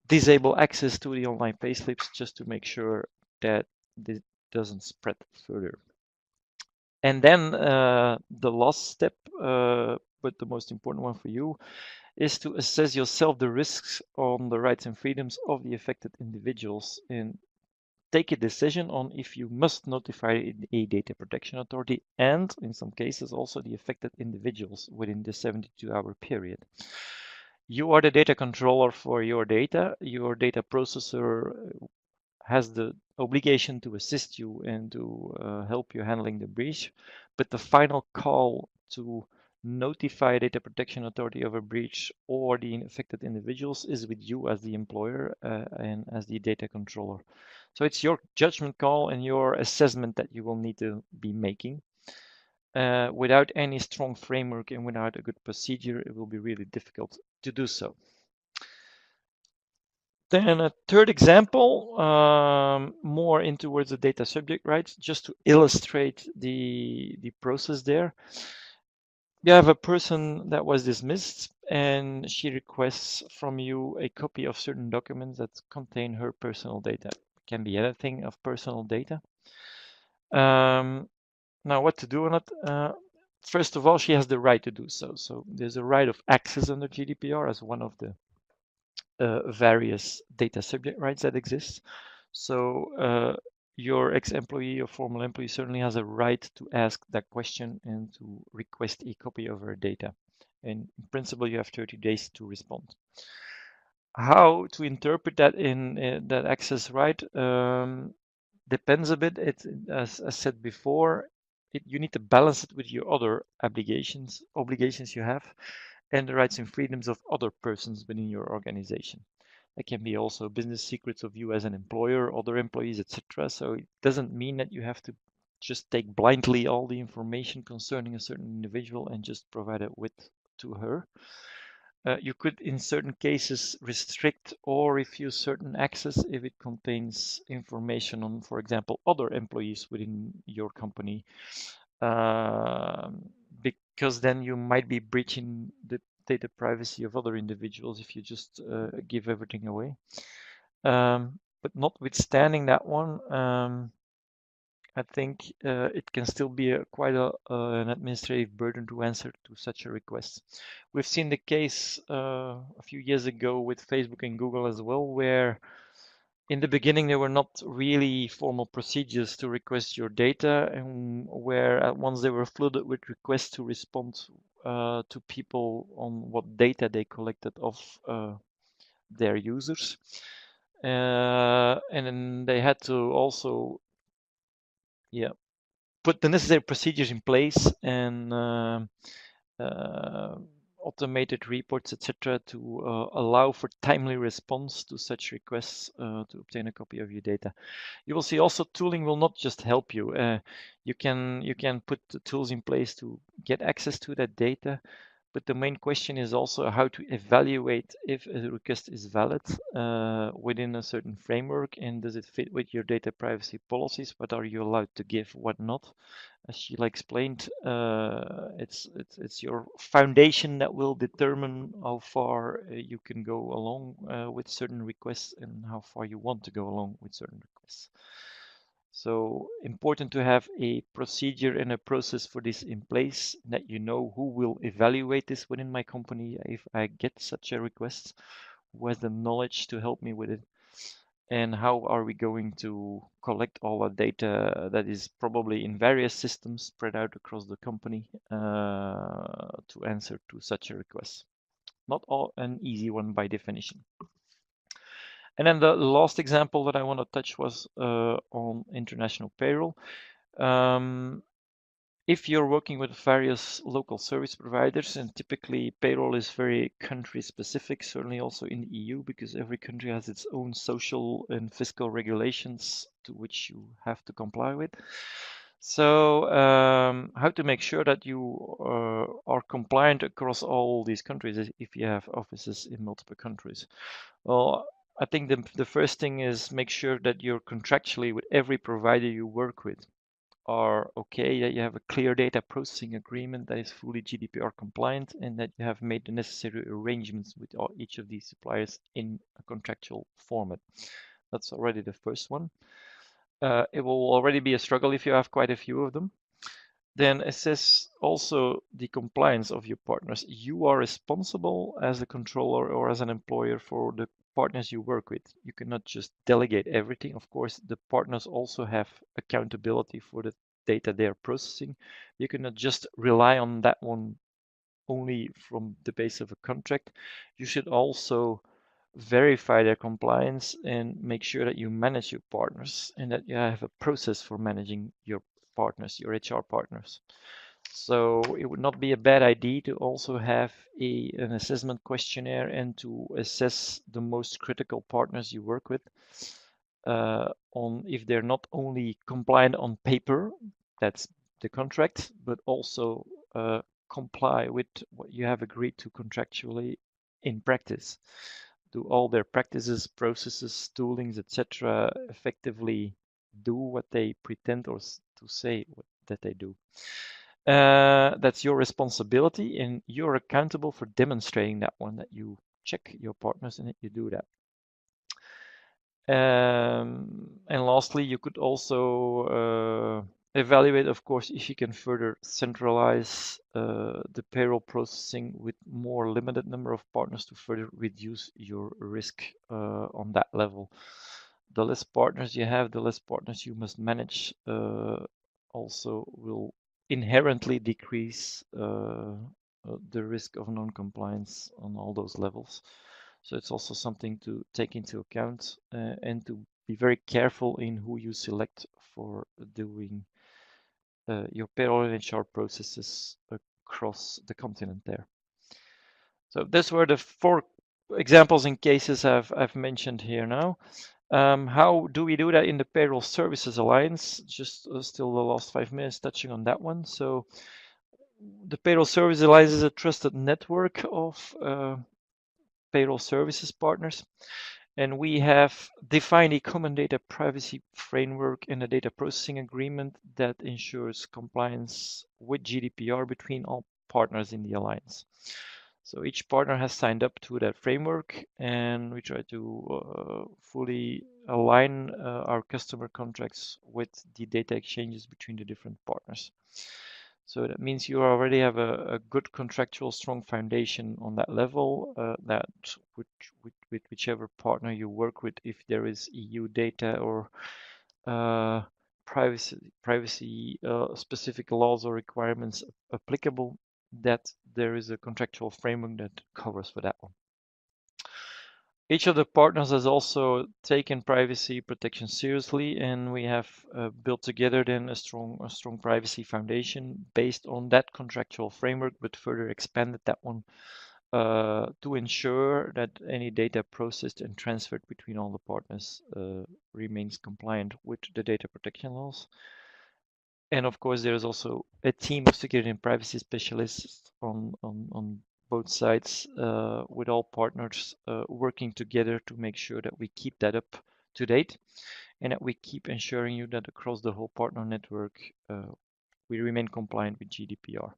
disable access to the online payslips just to make sure that this doesn't spread further. And then the last step, but the most important one for you, is to assess yourself the risks on the rights and freedoms of the affected individuals and take a decision on if you must notify a data protection authority and, in some cases, also the affected individuals within the 72-hour period. You are the data controller for your data. Your data processor has the obligation to assist you and to help you handling the breach, but the final call to notify data protection authority of a breach or the affected individuals is with you as the employer and as the data controller. So it's your judgment call and your assessment that you will need to be making. Without any strong framework and without a good procedure, it will be really difficult to do so. Then a third example, more in towards the data subject rights, just to illustrate the process there. You have a person that was dismissed and she requests from you a copy of certain documents that contain her personal data. It can be anything of personal data. Now what to do on it? First of all, she has the right to do so. So there's a right of access under GDPR as one of the various data subject rights that exist. So your ex-employee or former employee certainly has a right to ask that question and to request a copy of her data. And in principle, you have 30 days to respond. How to interpret that in that access right depends a bit. As said before, you need to balance it with your other obligations you have, and the rights and freedoms of other persons within your organization. That can be also business secrets of you as an employer, other employees, etc. So it doesn't mean that you have to just take blindly all the information concerning a certain individual and just provide it to her. You could, in certain cases, restrict or refuse certain access if it contains information on, for example, other employees within your company, because then you might be breaching the data privacy of other individuals if you just give everything away. But notwithstanding that one, I think it can still be quite an administrative burden to answer to such a request. We've seen the case a few years ago with Facebook and Google as well, where in the beginning there were not really formal procedures to request your data, and where at once they were flooded with requests to respond to people on what data they collected of their users. And then they had to also put the necessary procedures in place and automated reports, etc., to allow for timely response to such requests to obtain a copy of your data. You will see also tooling will not just help you. You can put the tools in place to get access to that data, but the main question is also how to evaluate if a request is valid within a certain framework, and does it fit with your data privacy policies? What are you allowed to give, what not? As Sheila explained, it's your foundation that will determine how far you can go along with certain requests and how far you want to go along with certain requests. So important to have a procedure and a process for this in place, that you know who will evaluate this within my company if I get such a request, who has the knowledge to help me with it, and how are we going to collect all that data that is probably in various systems spread out across the company to answer to such a request. Not all an easy one by definition. And then the last example that I want to touch was on international payroll. If you're working with various local service providers, and typically payroll is very country specific, certainly also in the EU, because every country has its own social and fiscal regulations to which you have to comply with. So how to make sure that you are compliant across all these countries if you have offices in multiple countries? Well, I think the first thing is make sure that you're contractually with every provider you work with are okay, that you have a clear data processing agreement that is fully GDPR compliant, and that you have made the necessary arrangements with each of these suppliers in a contractual format. That's already the first one. It will already be a struggle if you have quite a few of them. Then assess also the compliance of your partners. You are responsible as a controller or as an employer for the partners you work with. You cannot just delegate everything. Of course, the partners also have accountability for the data they are processing. You cannot just rely on that one only from the base of a contract. You should also verify their compliance and make sure that you manage your partners and that you have a process for managing your partners, your HR partners. So it would not be a bad idea to also have an assessment questionnaire and to assess the most critical partners you work with on if they're not only compliant on paper, that's the contract, but also comply with what you have agreed to contractually in practice. Do all their practices, processes, toolings, etc., effectively do what they pretend or to say that they do? That's your responsibility, and you're accountable for demonstrating that one, that you check your partners and that you do that. And lastly, you could also evaluate, of course, if you can further centralize the payroll processing with more limited number of partners to further reduce your risk on that level. The less partners you have, the less partners you must manage also will inherently decrease the risk of non-compliance on all those levels. So it's also something to take into account and to be very careful in who you select for doing your payroll and HR processes across the continent there. So these were the 4 examples and cases I've mentioned here now. How do we do that in the Payroll Services Alliance? Just still the last 5 minutes touching on that one. So the Payroll Services Alliance is a trusted network of payroll services partners, and we have defined a common data privacy framework and a data processing agreement that ensures compliance with GDPR between all partners in the alliance. So each partner has signed up to that framework, and we try to fully align our customer contracts with the data exchanges between the different partners. So that means you already have a good contractual strong foundation on that level that with whichever partner you work with, if there is EU data or privacy specific laws or requirements applicable, that there is a contractual framework that covers for that one. Each of the partners has also taken privacy protection seriously, and we have built together then a strong privacy foundation based on that contractual framework, but further expanded that one to ensure that any data processed and transferred between all the partners remains compliant with the data protection laws. And of course, there is also a team of security and privacy specialists on both sides with all partners working together to make sure that we keep that up to date and that we keep ensuring you that across the whole partner network we remain compliant with GDPR.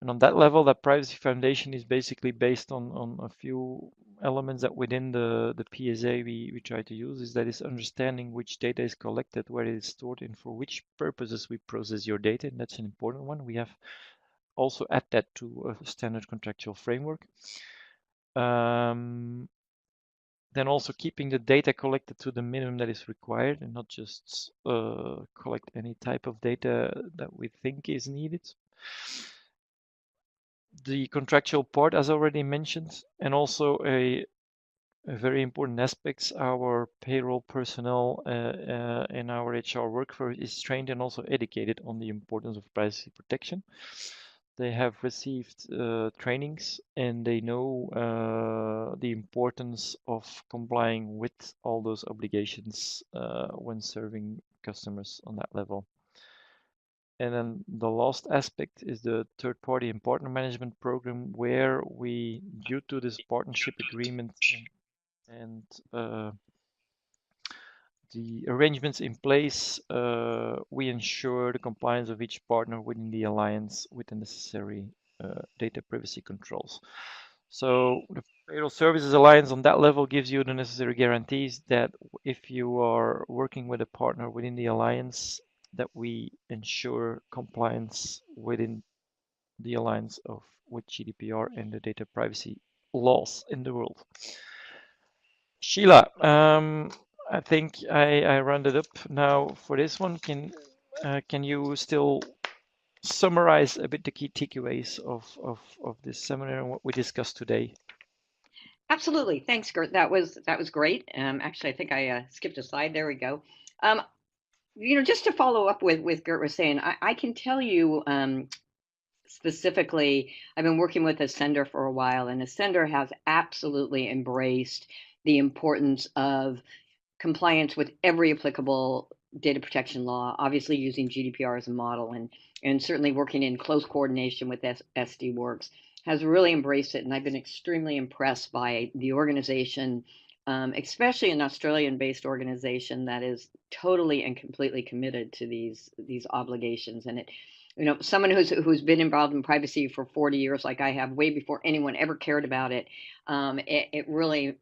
And on that level, that privacy foundation is basically based on a few elements that within the PSA we try to use, is that is understanding which data is collected, where it is stored, and for which purposes we process your data. And that's an important one. We have also add that to a standard contractual framework. Then also keeping the data collected to the minimum that is required and not just collect any type of data that we think is needed. The contractual part, as already mentioned, and also a very important aspects, our payroll personnel and our HR workforce is trained and also educated on the importance of privacy protection. They have received trainings and they know the importance of complying with all those obligations when serving customers on that level. And then the last aspect is the third party and partner management program, where we, due to this partnership agreement and the arrangements in place, we ensure the compliance of each partner within the alliance with the necessary data privacy controls. So the Payroll Services Alliance on that level gives you the necessary guarantees that if you are working with a partner within the alliance, that we ensure compliance within the alliance with GDPR and the data privacy laws in the world. Sheila, I think I rounded up now for this one. Can you still summarize a bit the key takeaways of this seminar and what we discussed today? Absolutely. Thanks, Gert. That was great. Actually, I think I skipped a slide. There we go. Just to follow up with Gert was saying, I can tell you specifically, I've been working with Ascender for a while, and Ascender has absolutely embraced the importance of compliance with every applicable data protection law, obviously using GDPR as a model, and certainly working in close coordination with SD Worx, has really embraced it. And I've been extremely impressed by the organization, especially an Australian-based organization that is totally and completely committed to these obligations. And it, someone who's been involved in privacy for 40 years, like I have, way before anyone ever cared about it, it really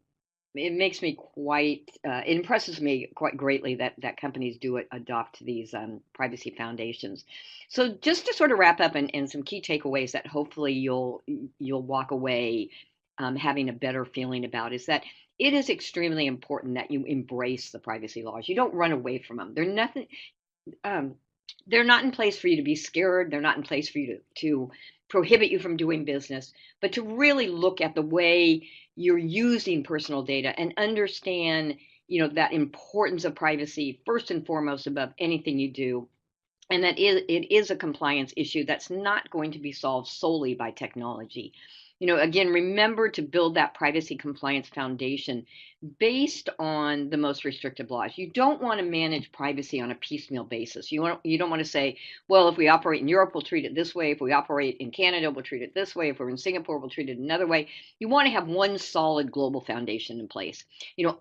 it makes me it impresses me quite greatly that companies do adopt these privacy foundations. So just to sort of wrap up and some key takeaways that hopefully you'll walk away having a better feeling about is that it is extremely important that you embrace the privacy laws. You don't run away from them. Um, they're not in place for you to be scared. They're not in place for you to prohibit you from doing business, but to really look at the way you're using personal data and understand, that importance of privacy first and foremost above anything you do. And that it is a compliance issue that's not going to be solved solely by technology. Again, remember to build that privacy compliance foundation based on the most restrictive laws. You don't want to manage privacy on a piecemeal basis. You don't want to say, well, if we operate in Europe, we'll treat it this way. If we operate in Canada, we'll treat it this way. If we're in Singapore, we'll treat it another way. You want to have one solid global foundation in place.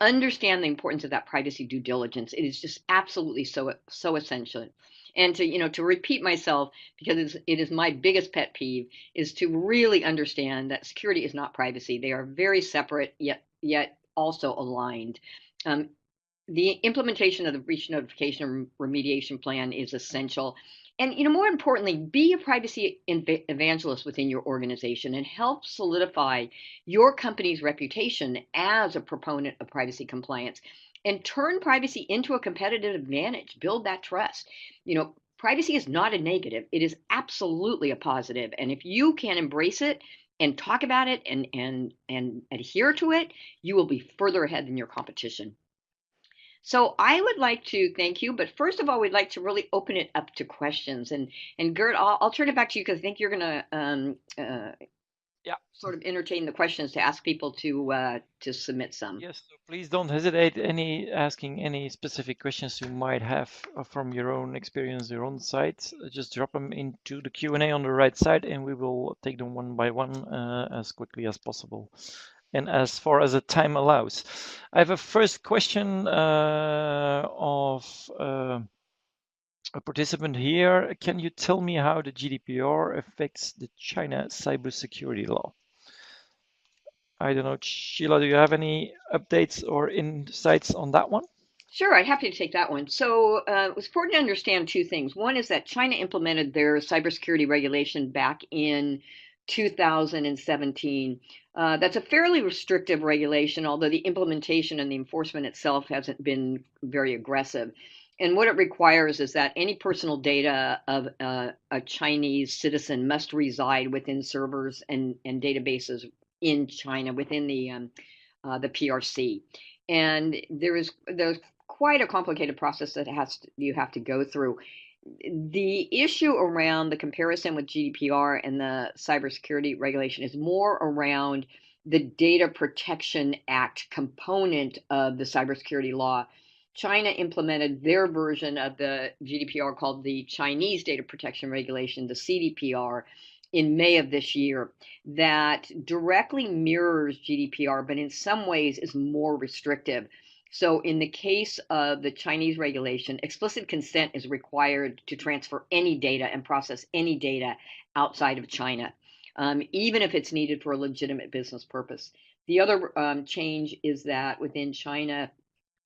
Understand the importance of that privacy due diligence. It is just absolutely so essential. And to repeat myself, because it is my biggest pet peeve, is to really understand that security is not privacy. They are very separate, yet also aligned. The implementation of the breach notification remediation plan is essential. And more importantly, be a privacy evangelist within your organization and help solidify your company's reputation as a proponent of privacy compliance, and turn privacy into a competitive advantage. Build that trust. Privacy is not a negative. It is absolutely a positive. And if you can embrace it and talk about it and adhere to it, you will be further ahead than your competition. So I would like to thank you, but first of all, we'd like to really open it up to questions. And Gert, I'll turn it back to you because I think you're going to Yeah. sort of entertain the questions to ask people to submit some. Yes, so please don't hesitate asking any specific questions you might have from your own experience, your own site. Just drop them into the Q&A on the right side, and we will take them one by one as quickly as possible, and as far as the time allows. I have a first question of a participant here. Can you tell me how the GDPR affects the China cybersecurity law? I don't know, Sheila, do you have any updates or insights on that one? Sure, I'd happy to take that one. So it was important to understand two things. One is that China implemented their cybersecurity regulation back in 2017. That's a fairly restrictive regulation, although the implementation and the enforcement itself hasn't been very aggressive. And what it requires is that any personal data of a Chinese citizen must reside within servers and databases in China within the PRC. And there's quite a complicated process that you have to go through. The issue around the comparison with GDPR and the cybersecurity regulation is more around the Data Protection Act component of the cybersecurity law. China implemented their version of the GDPR called the Chinese Data Protection Regulation, the CDPR, in May of this year, that directly mirrors GDPR, but in some ways is more restrictive. So in the case of the Chinese regulation, explicit consent is required to transfer any data and process any data outside of China, even if it's needed for a legitimate business purpose. The other change is that within China,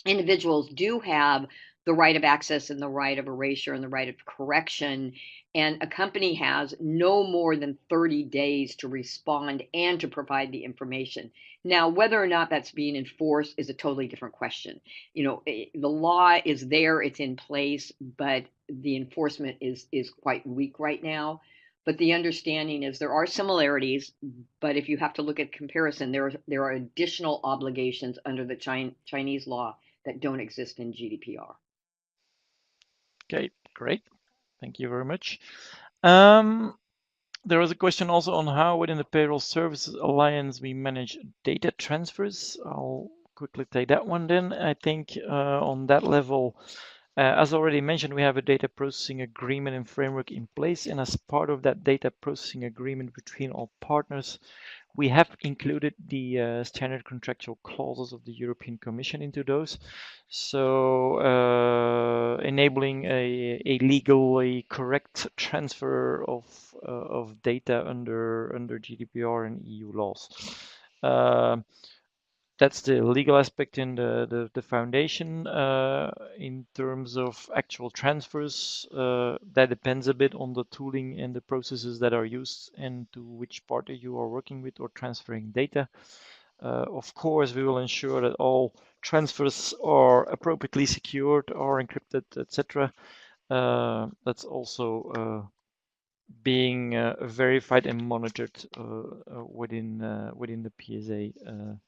individuals do have the right of access and the right of erasure and the right of correction. And a company has no more than 30 days to respond and to provide the information. Now, whether or not that's being enforced is a totally different question. The law is there, it's in place, but the enforcement is quite weak right now. But the understanding is there are similarities, but if you have to look at comparison, there are additional obligations under the Chinese law that don't exist in GDPR. Okay, great. Thank you very much. There was a question also on how within the Payroll Services Alliance we manage data transfers. I'll quickly take that one then. I think on that level, as already mentioned, we have a data processing agreement and framework in place. And as part of that data processing agreement between all partners, we have included the standard contractual clauses of the European Commission into those. So enabling a legally correct transfer of data under GDPR and EU laws. That's the legal aspect in the foundation. In terms of actual transfers, that depends a bit on the tooling and the processes that are used and to which party you are working with or transferring data. Of course, we will ensure that all transfers are appropriately secured, are encrypted, etc. That's also being verified and monitored within the PSA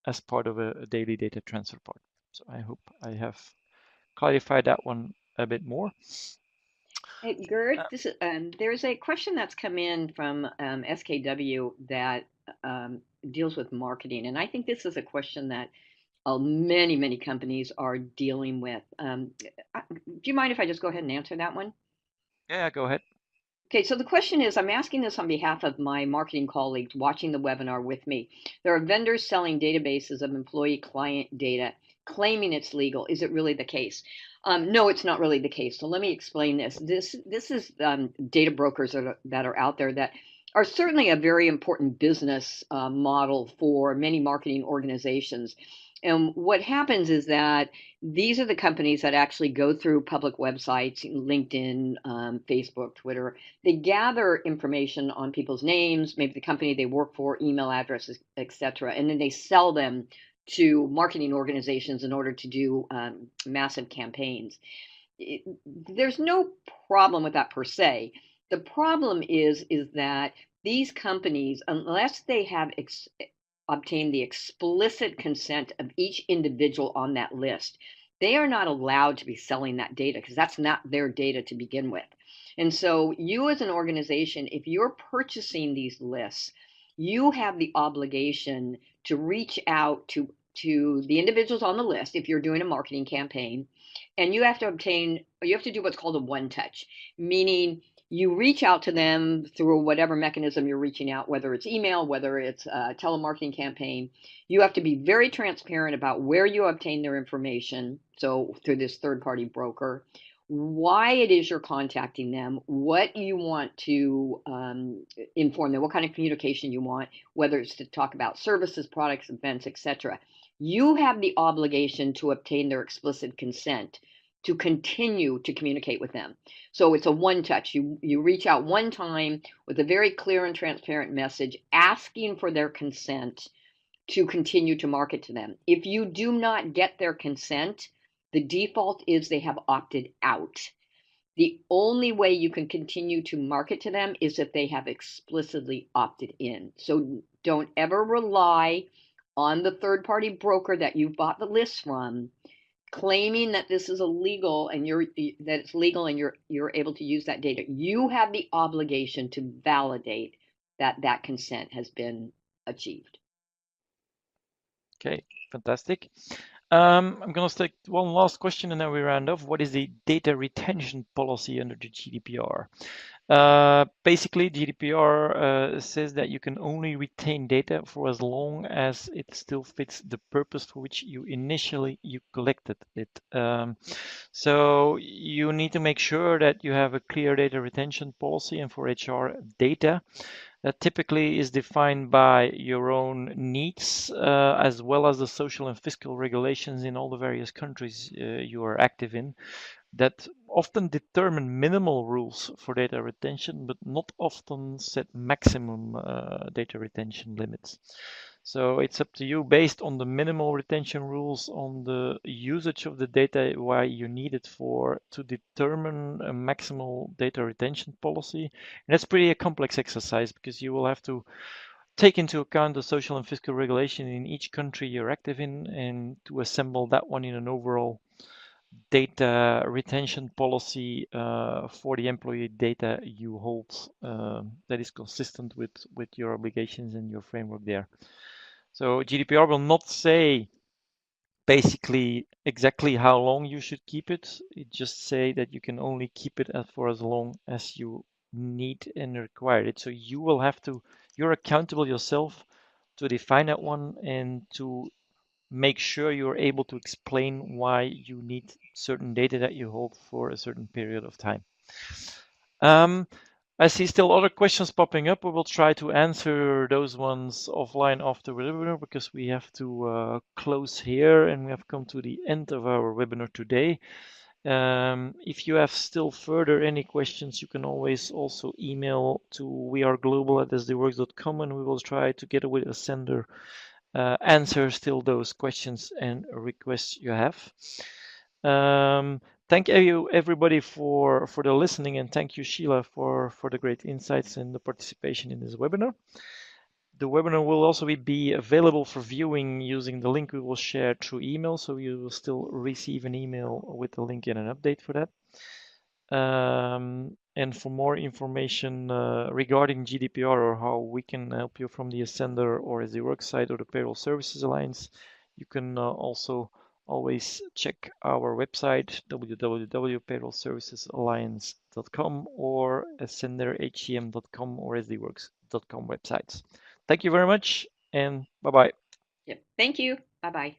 as part of a daily data transfer part. So I hope I have clarified that one a bit more. Hey, Gert, there's a question that's come in from SKW that deals with marketing, and I think this is a question that many companies are dealing with. Do you mind if I just go ahead and answer that one? Yeah, go ahead. Okay, so the question is, I'm asking this on behalf of my marketing colleagues watching the webinar with me. There are vendors selling databases of employee client data, claiming it's legal. Is it really the case? No, it's not really the case. So let me explain this. This is data brokers that are out there that are certainly a very important business model for many marketing organizations. And what happens is that these are the companies that actually go through public websites, LinkedIn, Facebook, Twitter. They gather information on people's names, maybe the company they work for, email addresses, etc., and then they sell them to marketing organizations in order to do massive campaigns. There's no problem with that per se. The problem is that these companies, unless they have obtain the explicit consent of each individual on that list, they are not allowed to be selling that data because that's not their data to begin with. And so you as an organization, if you're purchasing these lists, you have the obligation to reach out to the individuals on the list if you're doing a marketing campaign, and you have to do what's called a one touch, meaning you reach out to them through whatever mechanism you're reaching out, whether it's email, whether it's a telemarketing campaign. You have to be very transparent about where you obtain their information. So through this third-party broker, why it is you're contacting them, what you want to inform them, what kind of communication you want, whether it's to talk about services, products, events, etc. You have the obligation to obtain their explicit consent to continue to communicate with them. So it's a one touch. You reach out one time with a very clear and transparent message asking for their consent to continue to market to them. If you do not get their consent, the default is they have opted out. The only way you can continue to market to them is if they have explicitly opted in. So don't ever rely on the third-party broker that you bought the list from claiming that this is illegal and you're able to use that data. You have the obligation to validate that consent has been achieved. Okay, fantastic. I'm going to take one last question and then we round off. What is the data retention policy under the GDPR? Basically, GDPR says that you can only retain data for as long as it still fits the purpose for which you collected it. So you need to make sure that you have a clear data retention policy, and for HR data, that typically is defined by your own needs, as well as the social and fiscal regulations in all the various countries you are active in, that often determine minimal rules for data retention, but not often set maximum data retention limits. So it's up to you based on the minimal retention rules, on the usage of the data, why you need it for, to determine a maximal data retention policy. And that's pretty a complex exercise because you will have to take into account the social and fiscal regulation in each country you're active in and to assemble that one in an overall data retention policy for the employee data you hold that is consistent with your obligations and your framework there. So GDPR will not say basically exactly how long you should keep it. It just say that you can only keep it for as long as you need and require it. So you will have to, you're accountable yourself to define that one and to make sure you're able to explain why you need certain data that you hold for a certain period of time. I see still other questions popping up. We will try to answer those ones offline after the webinar because we have to close here and we have come to the end of our webinar today. If you have still further any questions, you can always also email to weareglobal@sdworx.com and we will try together with Ascender answer still those questions and requests you have. Thank you everybody for the listening, and thank you Sheila for the great insights and the participation in this webinar. The webinar will also be available for viewing using the link we will share through email, so you will still receive an email with the link and an update for that. And for more information regarding GDPR or how we can help you from the Ascender or SD Worx side or the Payroll Services Alliance, you can also always check our website www.payrollservicesalliance.com or ascenderhcm.com or sdworx.com websites. Thank you very much and bye-bye. Yep. Thank you. Bye-bye.